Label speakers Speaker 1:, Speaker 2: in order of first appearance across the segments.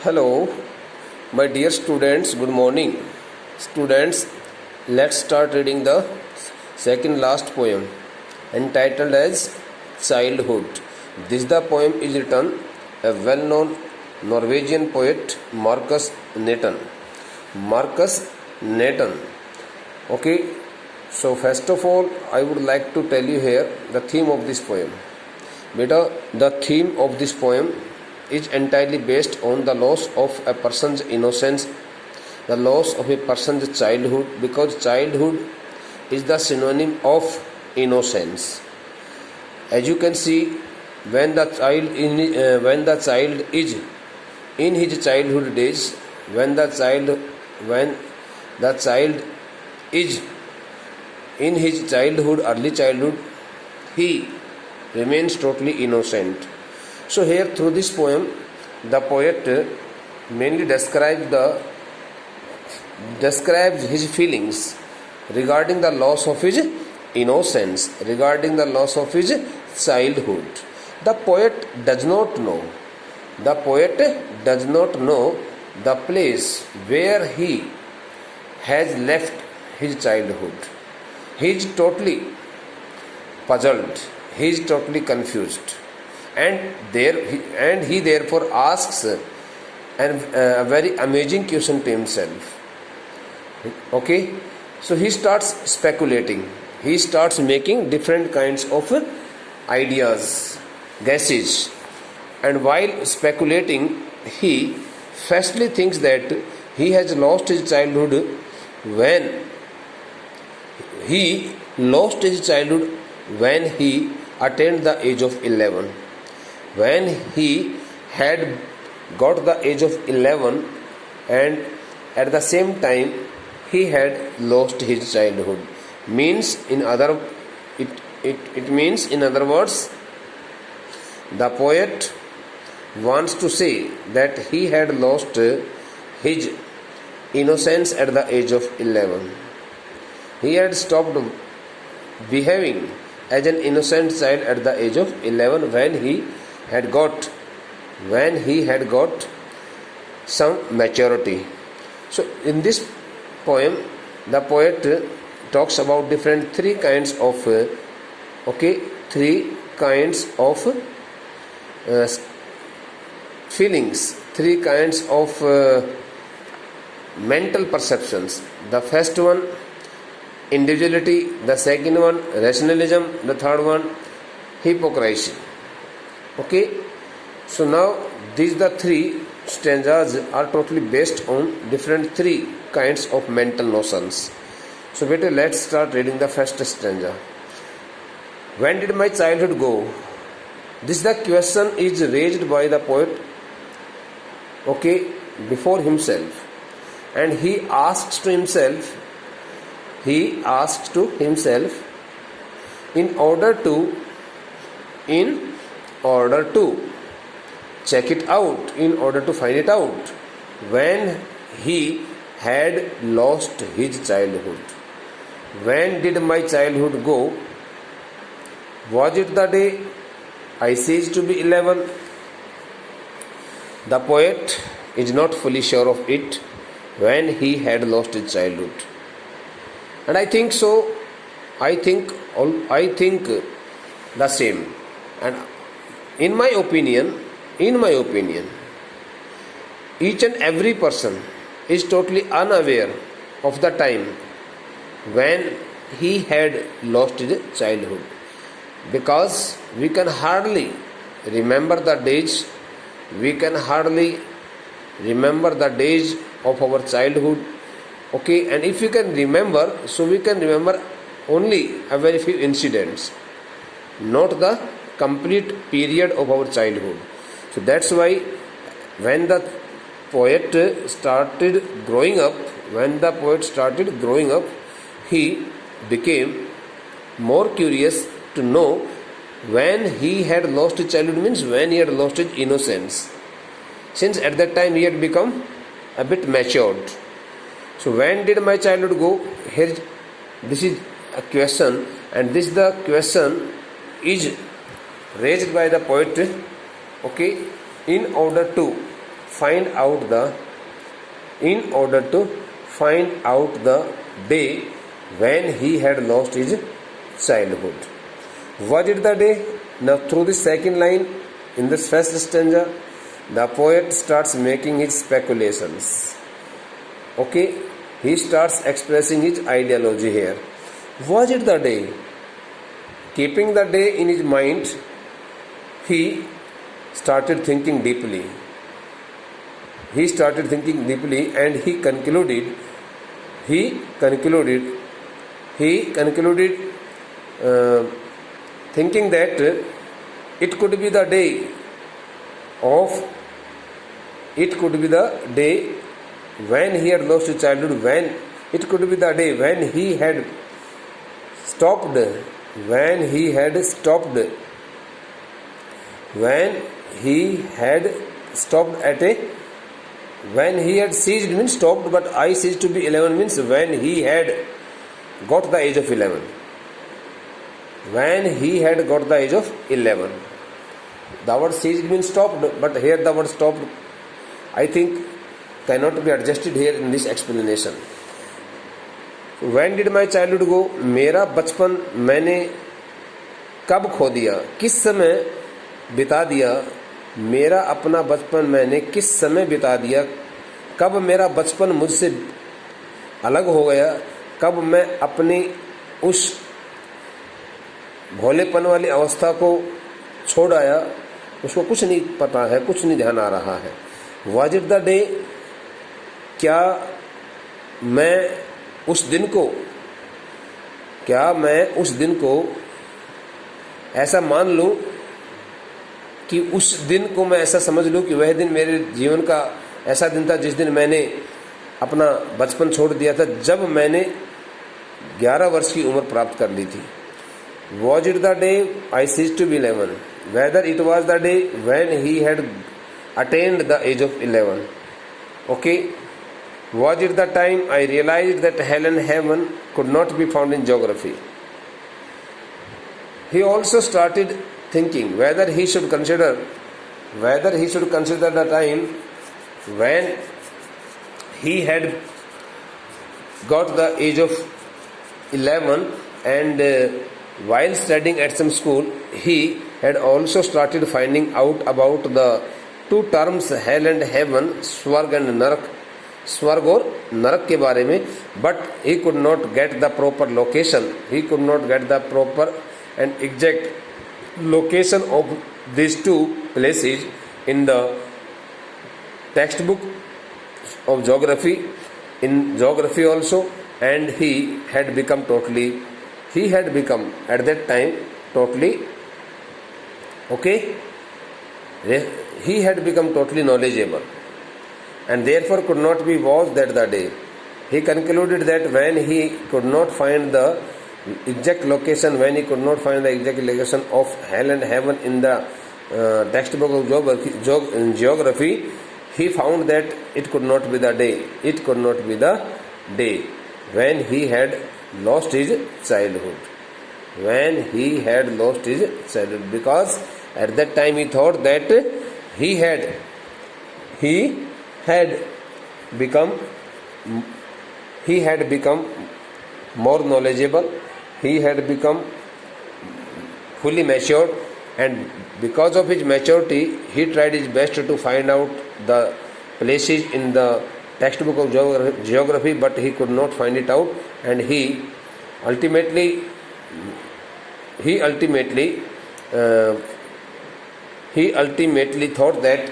Speaker 1: Hello, my dear students, good morning. Students, let's start reading the second last poem entitled as Childhood. This the poem is written a well-known Norwegian poet Marcus Nathan. Marcus Nathan. Okay, so first of all, I would like to tell you here the theme of this poem. Beta, the theme of this poem is entirely based on the loss of a person's innocence, the loss of a person's childhood, because childhood is the synonym of innocence. As you can see, when the child is in his childhood days, when the child is in his childhood, early childhood, he remains totally innocent. So here through this poem, the poet mainly describes his feelings regarding the loss of his innocence, regarding the loss of his childhood. The poet does not know the place where he has left his childhood. He is totally puzzled, he is totally confused, and he therefore asks a very amazing question to himself. Okay, so he starts speculating, he starts making different kinds of ideas, guesses, and while speculating, he firstly thinks that he has lost his childhood when he attained the age of 11. When he had got the age of 11, and at the same time he had lost his childhood, it means in other words, the poet wants to say that he had lost his innocence at the age of 11. He had stopped behaving as an innocent child at the age of 11 when he had got some maturity. So in this poem, the poet talks about three kinds of feelings, three kinds of mental perceptions. The first one, individuality; the second one, rationalism; the third one, hypocrisy. Okay, so now these the three stanzas are totally based on three kinds of mental notions. So better, let's start reading the first stanza. When did my childhood go? This the question is raised by the poet, before himself, and he asks to himself in order to check it out, in order to find it out, when he had lost his childhood. When did my childhood go? Was it the day I ceased to be 11? The poet is not fully sure of it when he had lost his childhood. And I think so. I think the same. And in my opinion, each and every person is totally unaware of the time when he had lost his childhood, because we can hardly remember the days. We can hardly remember the days of our childhood. And if we can remember, so we can remember only a very few incidents, not the complete period of our childhood. So that's why when the poet started growing up, he became more curious to know when he had lost his childhood, means when he had lost his innocence, since at that time he had become a bit matured. So when did my childhood go? Here, this is a question, and this the question is raised by the poet, in order to find out the day when he had lost his childhood. Was it the day? Now through the second line in this first stanza, the poet starts making his speculations. Okay, he starts expressing his ideology here. Was it the day? Keeping the day in his mind, he started thinking deeply. And he concluded thinking that it could be the day when he had lost his childhood, it could be the day when he had stopped when he had ceased means stopped, but I ceased to be 11 means when he had got the age of 11. The word ceased means stopped, but here the word stopped, I think, cannot be adjusted here in this explanation. When did my childhood go? मेरा बचपन मैंने कब खो दिया, किस समय बिता दिया. मेरा अपना बचपन मैंने किस समय बिता दिया, कब मेरा बचपन मुझसे अलग हो गया, कब मैं अपनी उस भोलेपन वाली अवस्था को छोड़ आया, उसको कुछ नहीं पता है, कुछ नहीं ध्यान आ रहा है. Was it the day? क्या मैं उस दिन को ऐसा मान लूं कि उस दिन को मैं ऐसा समझ लूं कि वह दिन मेरे जीवन का ऐसा दिन था जिस दिन मैंने अपना बचपन छोड़ दिया था, जब मैंने 11 वर्ष की उम्र प्राप्त कर ली थी. Was it the day I ceased to be 11? Whether it was the day when he had attained the age of 11. Okay. Was it the time I realized that hell and heaven could not be found in geography? He also started thinking whether he should consider the time when he had got the age of 11, and while studying at some school he had also started finding out about the two terms hell and heaven, स्वर्ग and नरक, स्वर्ग और नरक के बारे में. But he could not get the proper location, and exact location of these two places in the textbook of geography, in geography also, and he had become at that time totally knowledgeable, and therefore could not be was that the day. He concluded that when he could not find the exact location of hell and heaven in the textbook of geography, he found that it could not be the day when he had lost his childhood. Because at that time he thought that he had become more knowledgeable, he had become fully matured, and because of his maturity he tried his best to find out the places in the textbook of geography, but he could not find it out, and he ultimately thought that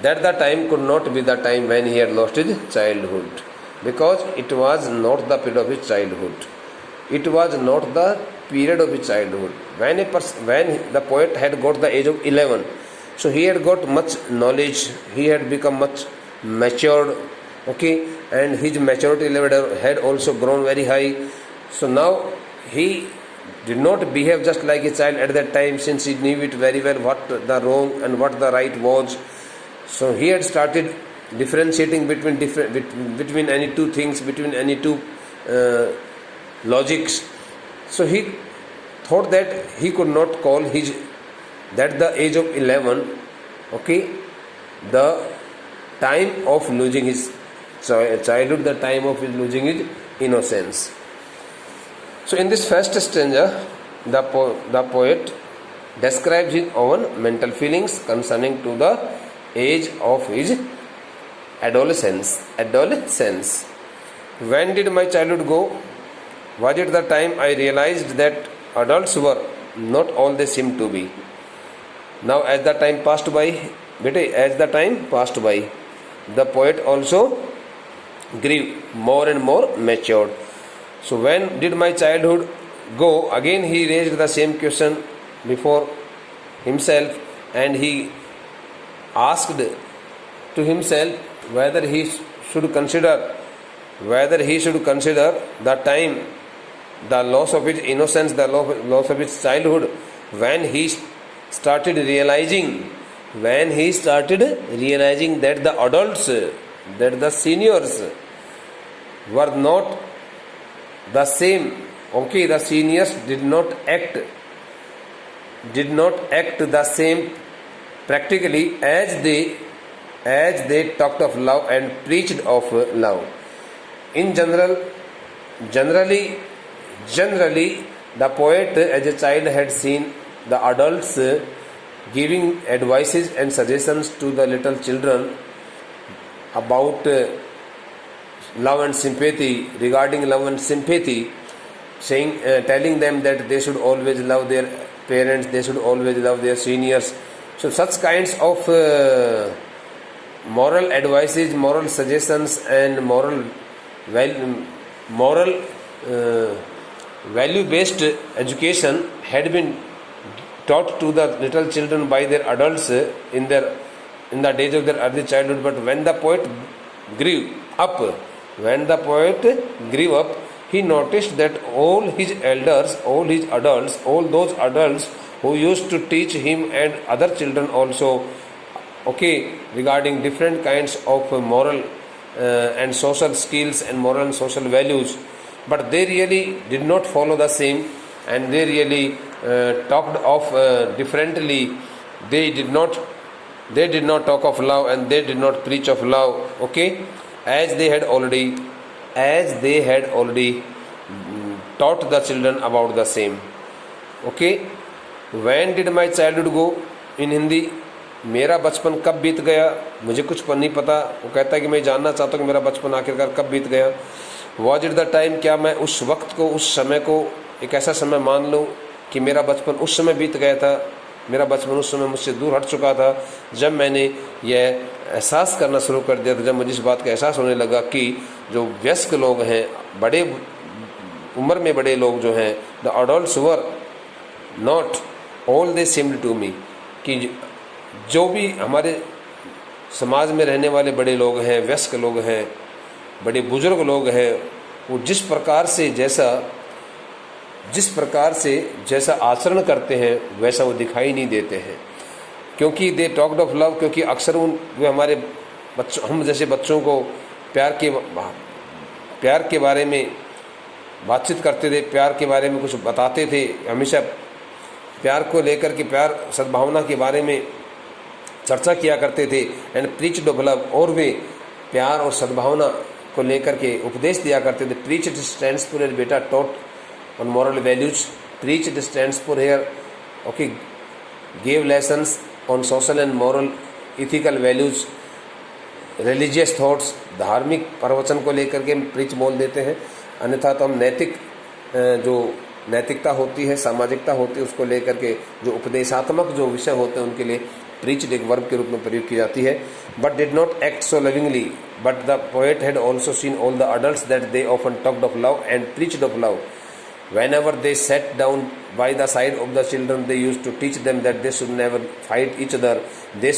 Speaker 1: the time could not be the time when he had lost his childhood, because it was not the period of his childhood. When the poet had got the age of 11, so he had got much knowledge, he had become much matured, and his maturity level had also grown very high. So now he did not behave just like a child at that time, since he knew it very well what the wrong and what the right was. So he had started differentiating between any two things, between any two logics. So he thought that he could not call the age of 11, the time of losing his childhood, the time of his losing his innocence. So in this first stanza, the poet describes his own mental feelings concerning to the age of his adolescence. When did my childhood go? Was it the time I realized that adults were not all they seemed to be? Now as the time passed by, the poet also grew more and more matured. So when did my childhood go? Again he raised the same question before himself, and he asked to himself whether he should consider the time, the loss of his innocence, the loss of his childhood, when he started realizing that the adults, that the seniors were not the same. Okay, the seniors did not act the same practically as they talked of love and preached of love. In generally, the poet as a child had seen the adults giving advices and suggestions to the little children about love and sympathy, regarding love and sympathy, saying, telling them that they should always love their parents, they should always love their seniors. So such kinds of moral advices, moral suggestions, and moral value-based education had been taught to the little children by their adults in the days of their early childhood. But when the poet grew up, he noticed that all his elders, all his adults, all those adults who used to teach him and other children also, regarding different kinds of moral and social skills and moral and social values, but they really did not follow the same, and they really talked of differently. They did not talk of love, and they did not preach of love, as they had already taught the children about the same. When did my childhood go? In Hindi, मेरा बचपन कब बीत गया, मुझे कुछ नहीं पता. वो कहता है कि मैं जानना चाहता हूँ कि मेरा बचपन आखिरकार कब बीत गया. वॉज इट द टाइम, क्या मैं उस वक्त को, उस समय को एक ऐसा समय मान लूँ कि मेरा बचपन उस समय बीत गया था, मेरा बचपन उस समय मुझसे दूर हट चुका था, जब मैंने यह एहसास करना शुरू कर दिया था, जब मुझे इस बात का एहसास होने लगा कि जो वयस्क लोग हैं, बड़े उम्र में बड़े लोग जो हैं, the adults were not all they seemed to me, कि जो भी हमारे समाज में रहने वाले बड़े लोग हैं, वयस्क लोग हैं, बड़े बुजुर्ग लोग हैं, वो जिस प्रकार से जैसा आचरण करते हैं वैसा वो दिखाई नहीं देते हैं. क्योंकि दे टॉक्ड ऑफ लव, क्योंकि अक्सर वे हमारे बच्चों, हम जैसे बच्चों को प्यार के बारे में बातचीत करते थे, प्यार के बारे में कुछ बताते थे, हमेशा प्यार को लेकर के, प्यार सद्भावना के बारे में चर्चा किया करते थे. एंड प्रीच्ड ऑफ लव, और वे प्यार और सद्भावना को लेकर के उपदेश दिया करते थे. प्रीच्ड स्टैंड्स फॉर बेटा taught on moral values. Preached stands for here, gave lessons on social and moral ethical values, religious thoughts, धार्मिक प्रवचन को लेकर के प्रीच बोल देते हैं. अन्यथा तो हम जो नैतिकता होती है, सामाजिकता होती है, उसको लेकर के जो उपदेशात्मक जो विषय होते हैं उनके लिए प्रीच्ड एक वर्ब के रूप में प्रयोग की जाती है. But did not act so lovingly, but the poet had also seen all the adults that they often talked of love and preached of love. Whenever they sat down by the side of the children, they used to teach them that they should never fight each other. They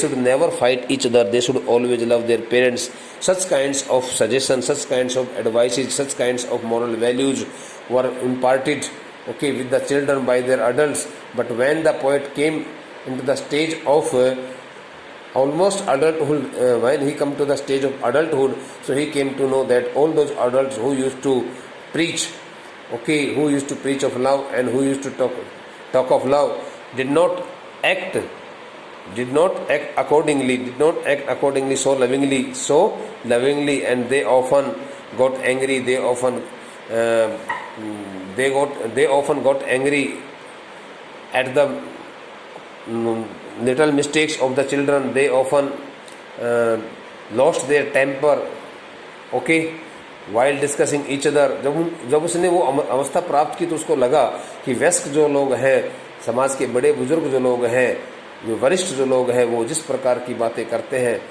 Speaker 1: should always love their parents. Such kinds of suggestions, such kinds of advices, such kinds of moral values were imparted, with the children by their adults. But when the poet came into the stage of almost adulthood, when he come to the stage of adulthood, so he came to know that all those adults who used to preach, who used to preach of love and who used to talk of love, did not act did not act accordingly so lovingly, and they often got angry. They often got angry at the little mistakes of the children. They often lost their temper, okay, while discussing each other. जब उसने वो अवस्था प्राप्त की तो उसको लगा कि वयस्क जो लोग हैं, समाज के बड़े बुजुर्ग जो लोग हैं, जो वरिष्ठ जो लोग हैं, वो जिस प्रकार की बातें करते हैं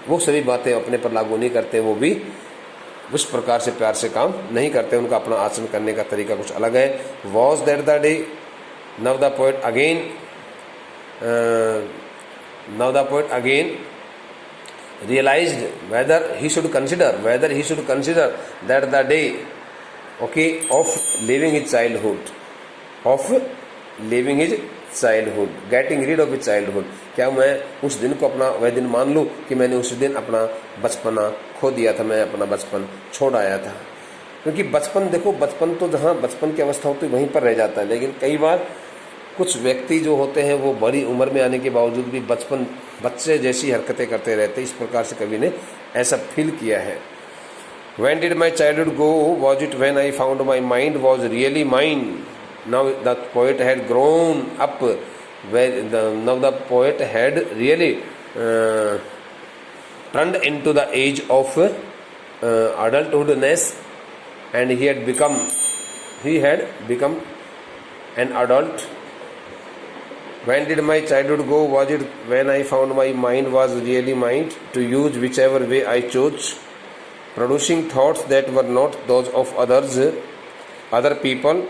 Speaker 1: वो सभी बातें अपने पर लागू नहीं करते, वो भी उस प्रकार से प्यार से काम नहीं करते, उनका अपना आचरण करने का तरीका कुछ अलग है. Was that the day. Now the poet again realized whether he should consider that the day, okay, of leaving his childhood, getting rid of his childhood. क्या मैं उस दिन को अपना वह दिन मान लूँ कि मैंने उस दिन अपना बचपना खो दिया था, मैं अपना बचपन छोड़ आया था. क्योंकि बचपन, देखो, बचपन तो जहाँ बचपन की अवस्था होती है वहीं पर रह जाता है, लेकिन कई बार कुछ व्यक्ति जो होते हैं वो बड़ी उम्र में आने के बावजूद भी बच्चे जैसी हरकतें करते रहते. इस प्रकार से कवि ने ऐसा फील किया है. When did my childhood go? Was it when I found my mind was really mine? Now the poet had grown up. Now the poet had really turned into the age of adulthoodness, and he had become an adult. When did my childhood go? Was it when I found my mind was really mine, to use whichever way I chose, producing thoughts that were not those of other people,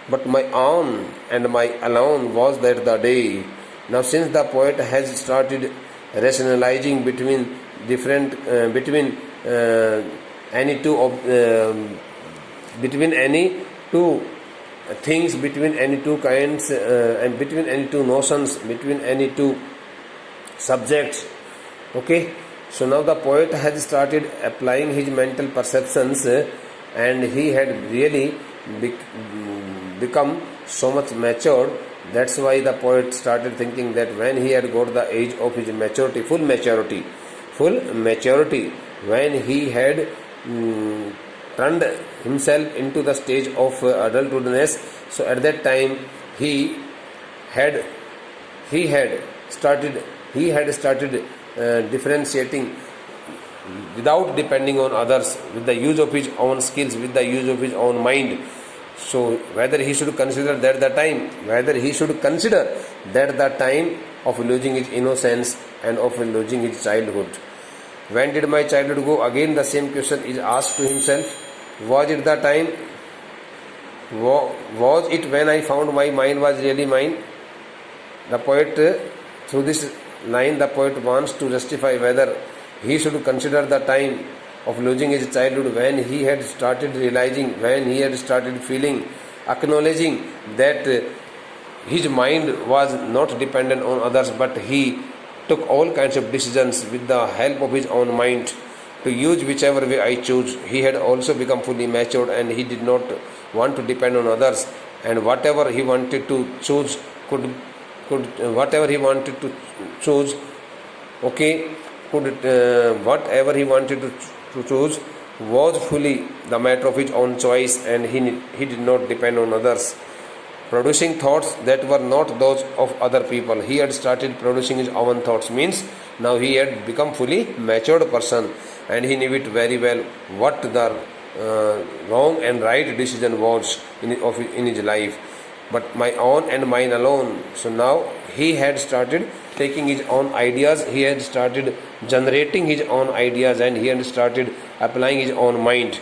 Speaker 1: but my own and my alone? Was that the day? Now, since the poet has started rationalizing between any two things, between any two kinds, and between any two notions, between any two subjects, okay. So now the poet has started applying his mental perceptions, and he had really become so much matured. That's why the poet started thinking that when he had got the age of his maturity, full maturity, when he had turned himself into the stage of adulthoodness, so at that time he had started differentiating without depending on others, with the use of his own skills, with the use of his own mind. So whether he should consider that the time of losing his innocence and of losing his childhood. When did my childhood go? Again the same question is asked to himself. Was it the time? Was it when I found my mind was really mine? The poet, through this line, the poet wants to justify whether he should consider the time of losing his childhood when he had started realizing, when he had started feeling, acknowledging that his mind was not dependent on others, but he took all kinds of decisions with the help of his own mind, to use whichever way I chose. He had also become fully matured, and he did not want to depend on others, and whatever he wanted to choose whatever he wanted to choose was fully the matter of his own choice, and he did not depend on others. Producing thoughts that were not those of other people. He had started producing his own thoughts, means now he had become fully matured person, and he knew it very well what the wrong and right decision was in his life. But my own and mine alone. So now he had started taking his own ideas, he had started generating his own ideas, and he had started applying his own mind.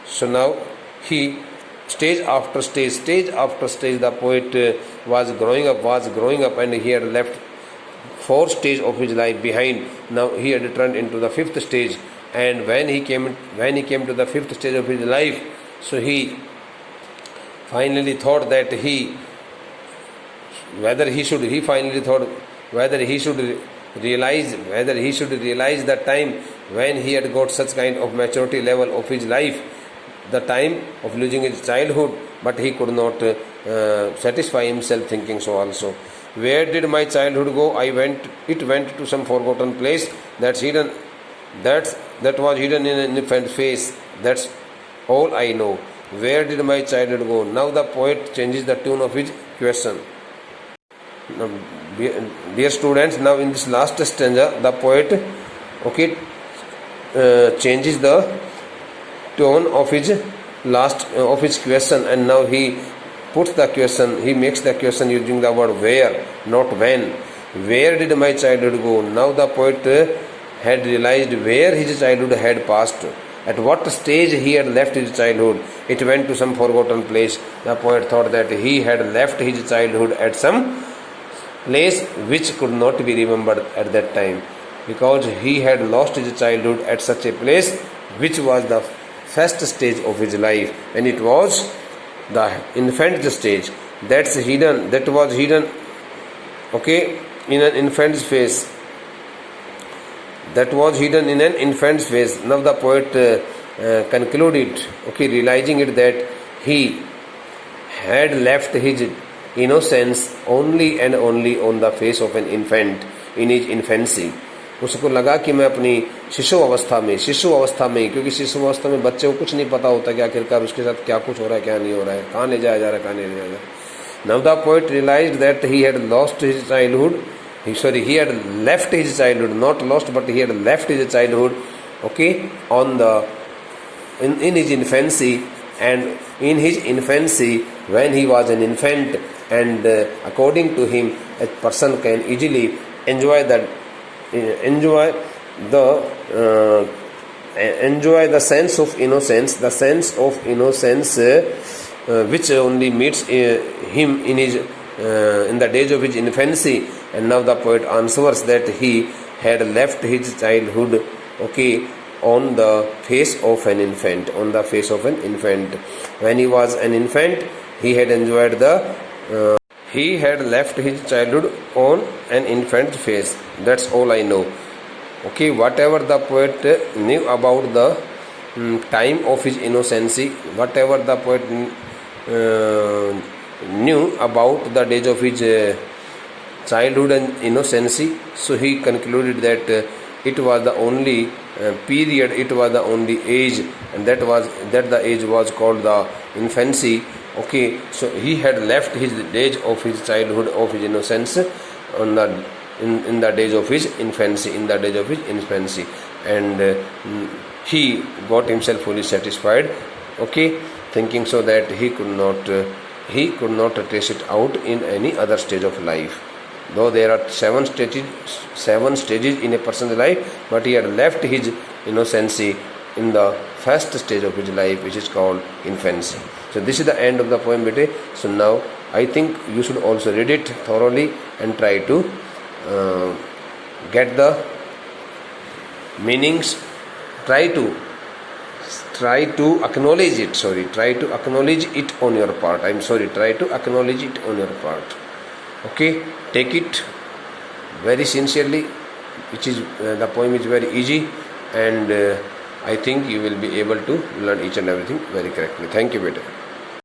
Speaker 1: So now he, stage after stage, the poet was growing up, and he had left 4 stages of his life behind. Now he had turned into the 5th stage, and when he came to the 5th stage of his life, so he finally thought that whether he should realize the time when he had got such kind of maturity level of his life, the time of losing his childhood, but he could not satisfy himself thinking so also. where did my childhood go? It went to some forgotten place that was hidden in an infant face. That's all I know. Where did my childhood go? Now the poet changes the tune of his question. Now, dear students, now in this last stanza the poet changes the tone of his question, and now he puts the question, he makes the question using the word where, not when. Where did my childhood go? Now the poet had realized where his childhood had passed. At what stage he had left his childhood. It went to some forgotten place. The poet thought that he had left his childhood at some place which could not be remembered at that time, because he had lost his childhood at such a place which was the first stage of his life, and it was the infant stage. That was hidden in an infant's face. That was hidden in an infant's face. Now the poet concluded, realizing it, that he had left his innocence only and only on the face of an infant in his infancy. उसको लगा कि मैं अपनी शिशु अवस्था में, क्योंकि शिशु अवस्था में बच्चे को कुछ नहीं पता होता कि आखिरकार उसके साथ क्या कुछ हो रहा है, क्या नहीं हो रहा है, कहाँ ले जाया जा रहा है, कहाँ नहीं ले जाया जा रहा है. Now the poet realized that he had lost his childhood. He had left his childhood, not lost, but he had left his childhood, in his infancy, and in his infancy when he was an infant, and according to him, a person can easily enjoy the sense of innocence, which only meets him in the days of his infancy. And now the poet answers that he had left his childhood on the face of an infant. When he was an infant, he had left his childhood on an infant's face. That's all I know. Whatever the poet knew about the time of his innocency, whatever the poet knew about the days of his childhood and innocency, so he concluded that it was the only period, it was the only age, and that the age was called the infancy. So he had left his days of his childhood, of his innocence, in the days of his infancy, and he got himself fully satisfied, thinking so that he could not trace it out in any other stage of life. Though there are seven stages in a person's life, but he had left his innocency in the first stage of his life, which is called infancy. So this is the end of the poem, bete. So now I think you should also read it thoroughly and try to get the meanings. Try to acknowledge it. Try to acknowledge it on your part. Try to acknowledge it on your part. Take it very sincerely, which is the poem is very easy, and I think you will be able to learn each and everything very correctly. Thank you, beta.